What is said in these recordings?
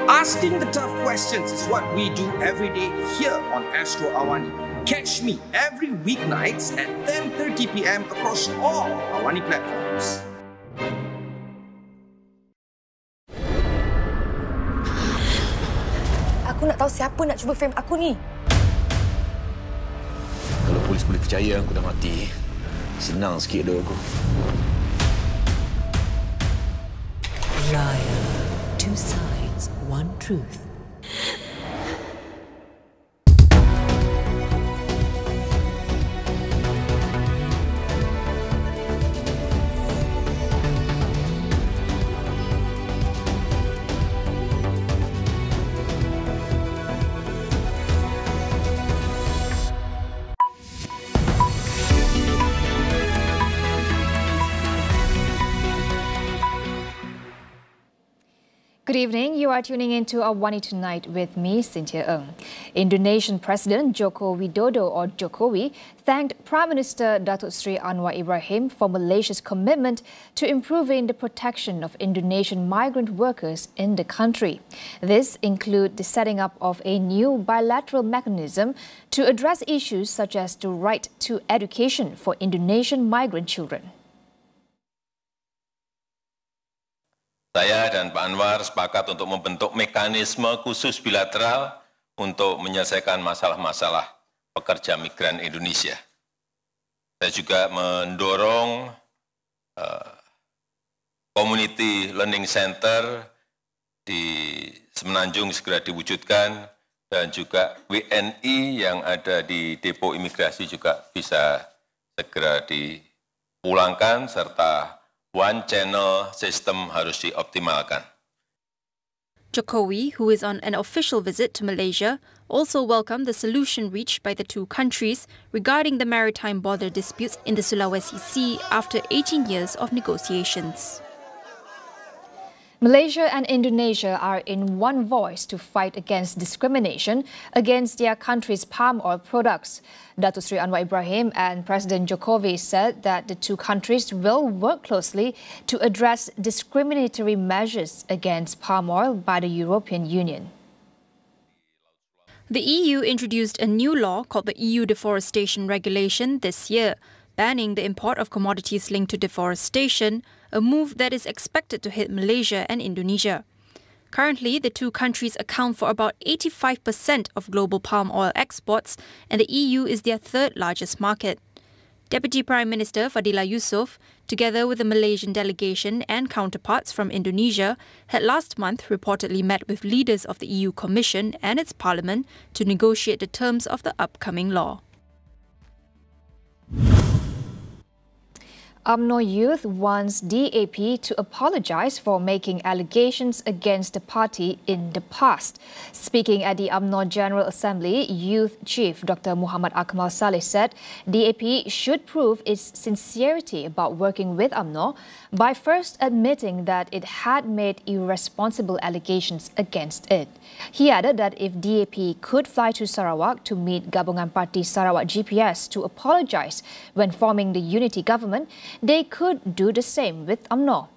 Asking the tough questions is what we do every day here on Astro AWANI. Catch me every weeknights at 10:30 p.m. across all AWANI platforms. Aku nak tahu siapa nak cuba frame aku ni. Kalau polis boleh percaya aku dah mati, senang sikit doa aku. Liar. Two sides, one truth. Good evening. You are tuning into AWANI Tonight with me, Cynthia Ng. Indonesian President Joko Widodo, or Jokowi, thanked Prime Minister Datuk Seri Anwar Ibrahim for Malaysia's commitment to improving the protection of Indonesian migrant workers in the country. This includes the setting up of a new bilateral mechanism to address issues such as the right to education for Indonesian migrant children. Saya dan Pak Anwar sepakat untuk membentuk mekanisme khusus bilateral untuk menyelesaikan masalah-masalah pekerja migran Indonesia. Saya juga mendorong Community Learning Center di Semenanjung segera diwujudkan dan juga WNI yang ada di depo imigrasi juga bisa segera dipulangkan serta one channel system harus dioptimalkan. Jokowi, who is on an official visit to Malaysia, also welcomed the solution reached by the two countries regarding the maritime border disputes in the Sulawesi Sea after 18 years of negotiations. Malaysia and Indonesia are in one voice to fight against discrimination against their country's palm oil products. Datuk Seri Anwar Ibrahim and President Jokowi said that the two countries will work closely to address discriminatory measures against palm oil by the European Union. The EU introduced a new law called the EU Deforestation Regulation this year, banning the import of commodities linked to deforestation, a move that is expected to hit Malaysia and Indonesia. Currently, the two countries account for about 85% of global palm oil exports, and the EU is their third largest market. Deputy Prime Minister Fadillah Yusof, together with the Malaysian delegation and counterparts from Indonesia, had last month reportedly met with leaders of the EU Commission and its Parliament to negotiate the terms of the upcoming law. UMNO Youth wants DAP to apologize for making allegations against the party in the past. Speaking at the UMNO General Assembly, Youth Chief Dr. Muhammad Akmal Saleh said DAP should prove its sincerity about working with UMNO by first admitting that it had made irresponsible allegations against it. He added that if DAP could fly to Sarawak to meet Gabungan Parti Sarawak GPS to apologize when forming the unity government, they could do the same with UMNO.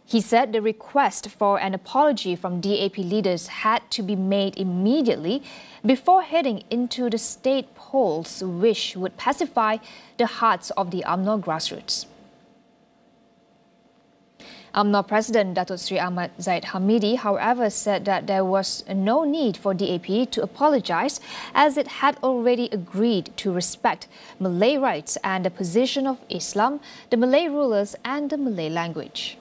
He said the request for an apology from DAP leaders had to be made immediately before heading into the state polls, which would pacify the hearts of the UMNO grassroots. UMNO President Datuk Seri Ahmad Zahid, however, said that there was no need for DAP to apologize as it had already agreed to respect Malay rights and the position of Islam, the Malay rulers and the Malay language.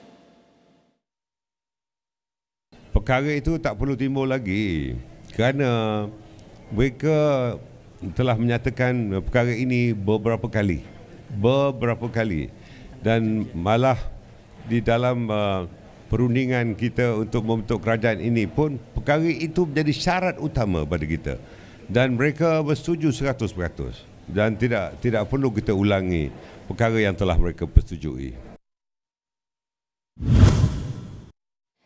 Perkara itu tak perlu timbul lagi kerana mereka telah menyatakan perkara ini beberapa kali dan malah di dalam perundingan kita untuk membentuk kerajaan ini pun perkara itu menjadi syarat utama pada kita dan mereka bersetuju 100% dan tidak perlu kita ulangi perkara yang telah mereka persetujui.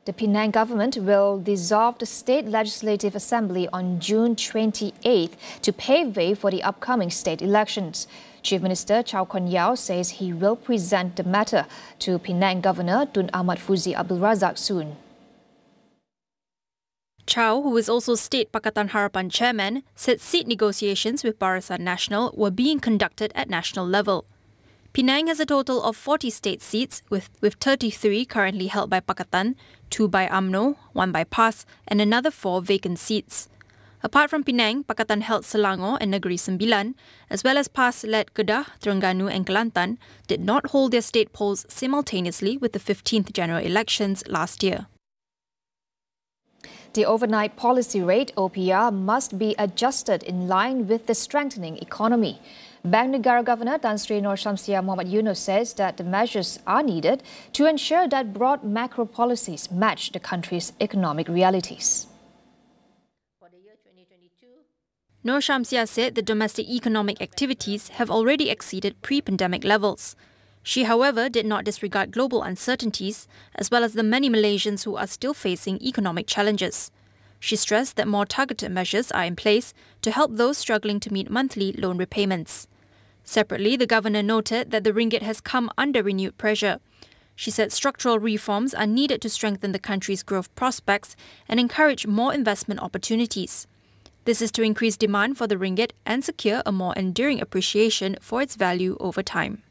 The Penang government will dissolve the State Legislative Assembly on June 28th to pave way for the upcoming state elections. Chief Minister Chow Kon Yeow says he will present the matter to Penang Governor Tun Ahmad Fuzi Abdul Razak soon. Chow, who is also State Pakatan Harapan chairman, said seat negotiations with Barisan Nasional were being conducted at national level. Penang has a total of 40 state seats, with 33 currently held by Pakatan, 2 by UMNO, 1 by PAS, and another 4 vacant seats. Apart from Penang, Pakatan held Selangor and Negeri Sembilan, as well as PAS-led Kedah, Terengganu and Kelantan, did not hold their state polls simultaneously with the 15th general elections last year. The overnight policy rate, OPR, must be adjusted in line with the strengthening economy. Bank Negara Governor Tan Sri Nur Syamsiah Muhammad Yunos says that the measures are needed to ensure that broad macro policies match the country's economic realities. Nur Syamsiah said the domestic economic activities have already exceeded pre-pandemic levels. She, however, did not disregard global uncertainties, as well as the many Malaysians who are still facing economic challenges. She stressed that more targeted measures are in place to help those struggling to meet monthly loan repayments. Separately, the governor noted that the ringgit has come under renewed pressure. She said structural reforms are needed to strengthen the country's growth prospects and encourage more investment opportunities. This is to increase demand for the ringgit and secure a more enduring appreciation for its value over time.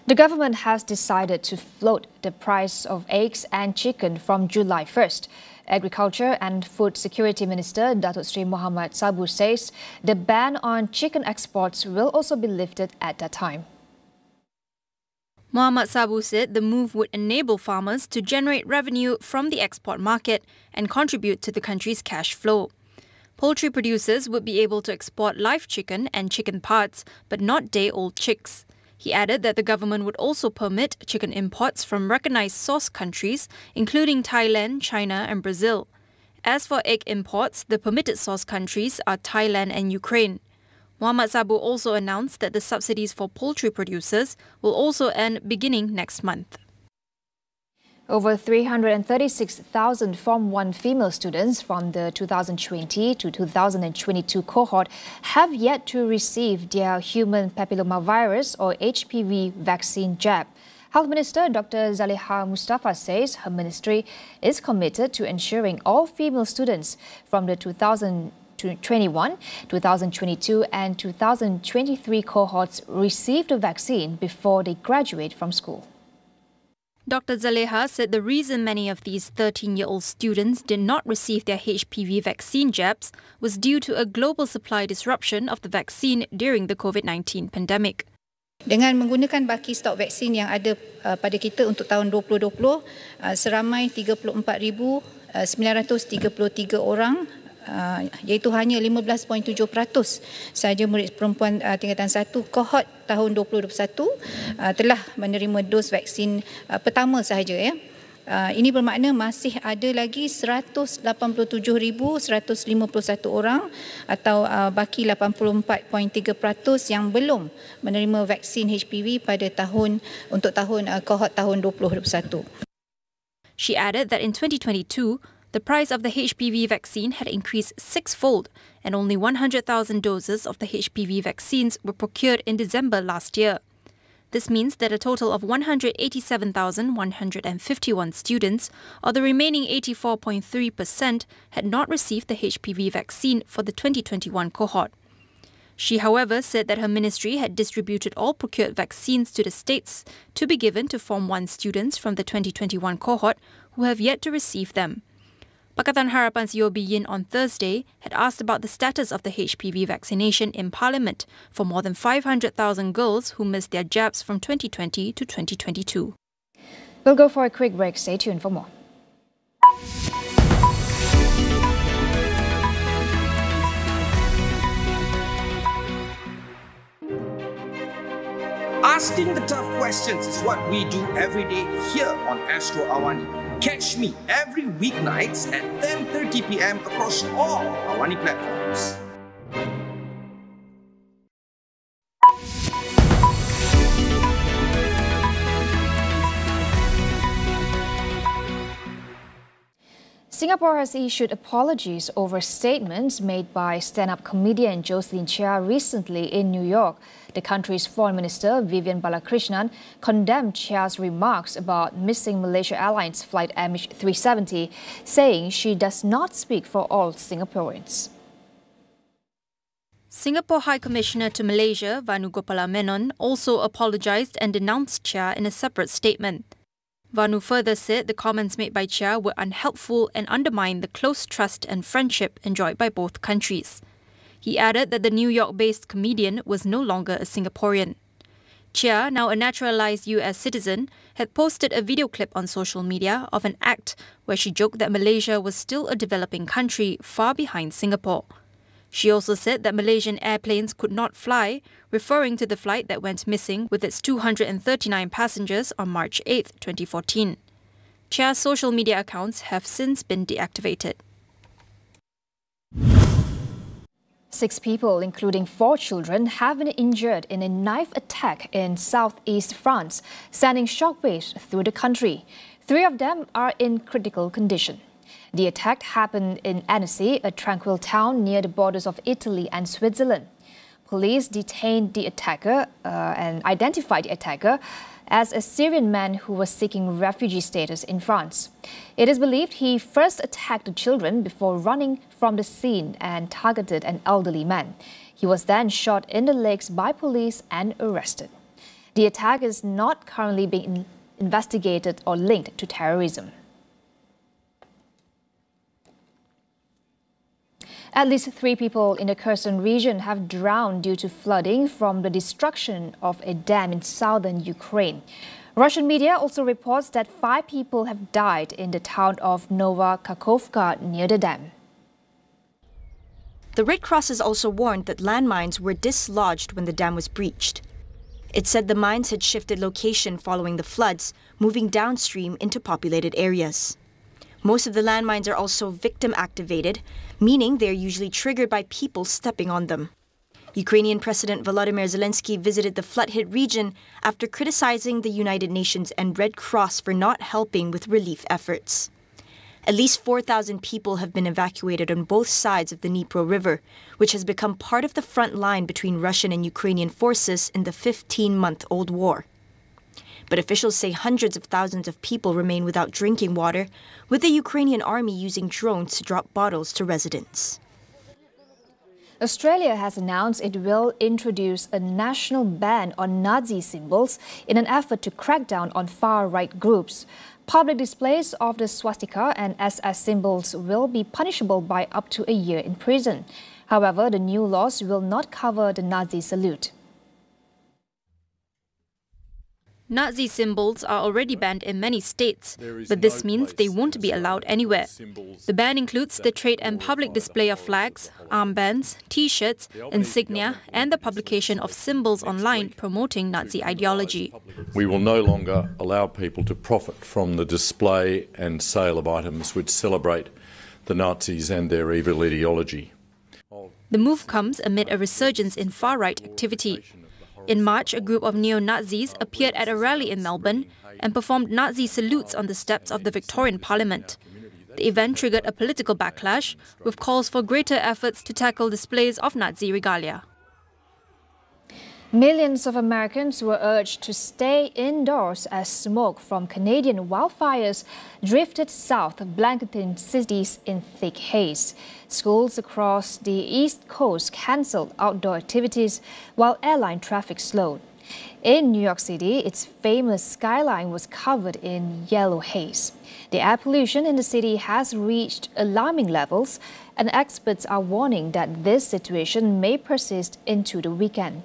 The government has decided to float the price of eggs and chicken from July 1st. Agriculture and Food Security Minister Datuk Seri Muhammad Sabu says the ban on chicken exports will also be lifted at that time. Muhammad Sabu said the move would enable farmers to generate revenue from the export market and contribute to the country's cash flow. Poultry producers would be able to export live chicken and chicken parts, but not day-old chicks. He added that the government would also permit chicken imports from recognised source countries, including Thailand, China and Brazil. As for egg imports, the permitted source countries are Thailand and Ukraine. Muhammad Sabu also announced that the subsidies for poultry producers will also end beginning next month. Over 336,000 Form 1 female students from the 2020 to 2022 cohort have yet to receive their human papillomavirus or HPV vaccine jab. Health Minister Dr. Zaliha Mustafa says her ministry is committed to ensuring all female students from the 2021, 2022 and 2023 cohorts receive the vaccine before they graduate from school. Dr. Zaleha said the reason many of these 13-year-old students did not receive their HPV vaccine jabs was due to a global supply disruption of the vaccine during the COVID-19 pandemic. Dengan menggunakan baki stok vaksin yang ada pada kita untuk tahun 2020, seramai 34,933 orang, iaitu hanya 15.7% sahaja murid perempuan tingkatan 1 kohort tahun 2021 telah menerima dos vaksin pertama sahaja. Ini bermakna masih ada lagi 187,151 orang atau baki 84.3% yang belum menerima vaksin HPV pada untuk kohort tahun 2021. She added that in 2022, the price of the HPV vaccine had increased sixfold, and only 100,000 doses of the HPV vaccines were procured in December last year. This means that a total of 187,151 students, or the remaining 84.3%, had not received the HPV vaccine for the 2021 cohort. She, however, said that her ministry had distributed all procured vaccines to the states to be given to Form 1 students from the 2021 cohort who have yet to receive them. Pakatan Harapan's Yeo Bee Yin on Thursday had asked about the status of the HPV vaccination in Parliament for more than 500,000 girls who missed their jabs from 2020 to 2022. We'll go for a quick break. Stay tuned for more. Asking the tough questions is what we do every day here on Astro AWANI. Catch me every weeknights at 10:30 p.m. across all AWANI platforms. Singapore has issued apologies over statements made by stand-up comedian Jocelyn Chia recently in New York. The country's Foreign Minister, Vivian Balakrishnan, condemned Chia's remarks about missing Malaysia Airlines flight MH370, saying she does not speak for all Singaporeans. Singapore High Commissioner to Malaysia, Vanu Gopala Menon, also apologised and denounced Chia in a separate statement. Vanu further said the comments made by Chia were unhelpful and undermined the close trust and friendship enjoyed by both countries. He added that the New York-based comedian was no longer a Singaporean. Chia, now a naturalised US citizen, had posted a video clip on social media of an act where she joked that Malaysia was still a developing country far behind Singapore. She also said that Malaysian airplanes could not fly, referring to the flight that went missing with its 239 passengers on March 8, 2014. Chia's social media accounts have since been deactivated. 6 people, including 4 children, have been injured in a knife attack in southeast France, sending shockwaves through the country. 3 of them are in critical condition. The attack happened in Annecy, a tranquil town near the borders of Italy and Switzerland. Police detained the attacker and identified the attacker as a Syrian man who was seeking refugee status in France. It is believed he first attacked the children before running from the scene and targeted an elderly man. He was then shot in the legs by police and arrested. The attack is not currently being investigated or linked to terrorism. At least 3 people in the Kherson region have drowned due to flooding from the destruction of a dam in southern Ukraine. Russian media also reports that 5 people have died in the town of Nova Kakhovka near the dam. The Red Cross has also warned that landmines were dislodged when the dam was breached. It said the mines had shifted location following the floods, moving downstream into populated areas. Most of the landmines are also victim-activated, meaning they are usually triggered by people stepping on them. Ukrainian President Volodymyr Zelensky visited the flood-hit region after criticizing the United Nations and Red Cross for not helping with relief efforts. At least 4,000 people have been evacuated on both sides of the Dnipro River, which has become part of the front line between Russian and Ukrainian forces in the 15-month-old war. But officials say hundreds of thousands of people remain without drinking water, with the Ukrainian army using drones to drop bottles to residents. Australia has announced it will introduce a national ban on Nazi symbols in an effort to crack down on far-right groups. Public displays of the swastika and SS symbols will be punishable by up to a year in prison. However, the new laws will not cover the Nazi salute. Nazi symbols are already banned in many states, but this means they won't be allowed anywhere. The ban includes the trade and public display of flags, armbands, T-shirts, insignia, and the publication of symbols online promoting Nazi ideology. We will no longer allow people to profit from the display and sale of items which celebrate the Nazis and their evil ideology. The move comes amid a resurgence in far-right activity. In March, a group of neo-Nazis appeared at a rally in Melbourne and performed Nazi salutes on the steps of the Victorian Parliament. The event triggered a political backlash, with calls for greater efforts to tackle displays of Nazi regalia. Millions of Americans were urged to stay indoors as smoke from Canadian wildfires drifted south, blanketing cities in thick haze. Schools across the East Coast cancelled outdoor activities while airline traffic slowed. In New York City, its famous skyline was covered in yellow haze. The air pollution in the city has reached alarming levels, and experts are warning that this situation may persist into the weekend.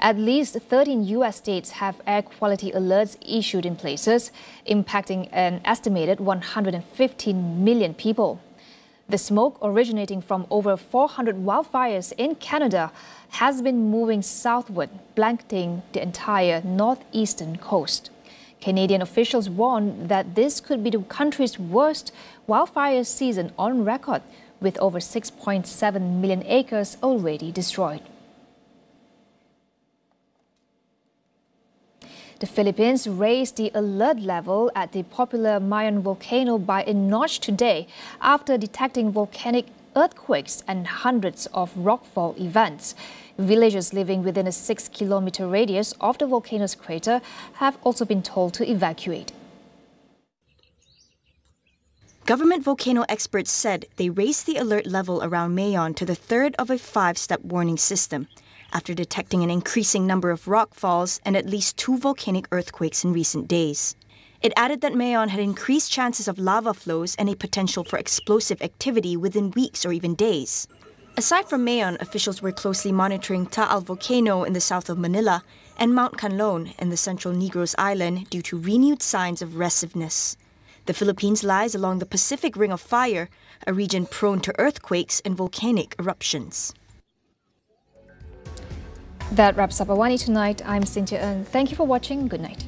At least 13 U.S. states have air quality alerts issued in places, impacting an estimated 115 million people. The smoke originating from over 400 wildfires in Canada has been moving southward, blanketing the entire northeastern coast. Canadian officials warn that this could be the country's worst wildfire season on record, with over 6.7 million acres already destroyed. The Philippines raised the alert level at the popular Mayon volcano by a notch today after detecting volcanic earthquakes and hundreds of rockfall events. Villagers living within a 6-kilometer radius of the volcano's crater have also been told to evacuate. Government volcano experts said they raised the alert level around Mayon to the third of a 5-step warning system after detecting an increasing number of rockfalls and at least 2 volcanic earthquakes in recent days. It added that Mayon had increased chances of lava flows and a potential for explosive activity within weeks or even days. Aside from Mayon, officials were closely monitoring Taal volcano in the south of Manila and Mount Canlon in the central Negros Island due to renewed signs of restiveness. The Philippines lies along the Pacific Ring of Fire, a region prone to earthquakes and volcanic eruptions. That wraps up AWANI Tonight. I'm Cynthia Ng. Thank you for watching. Good night.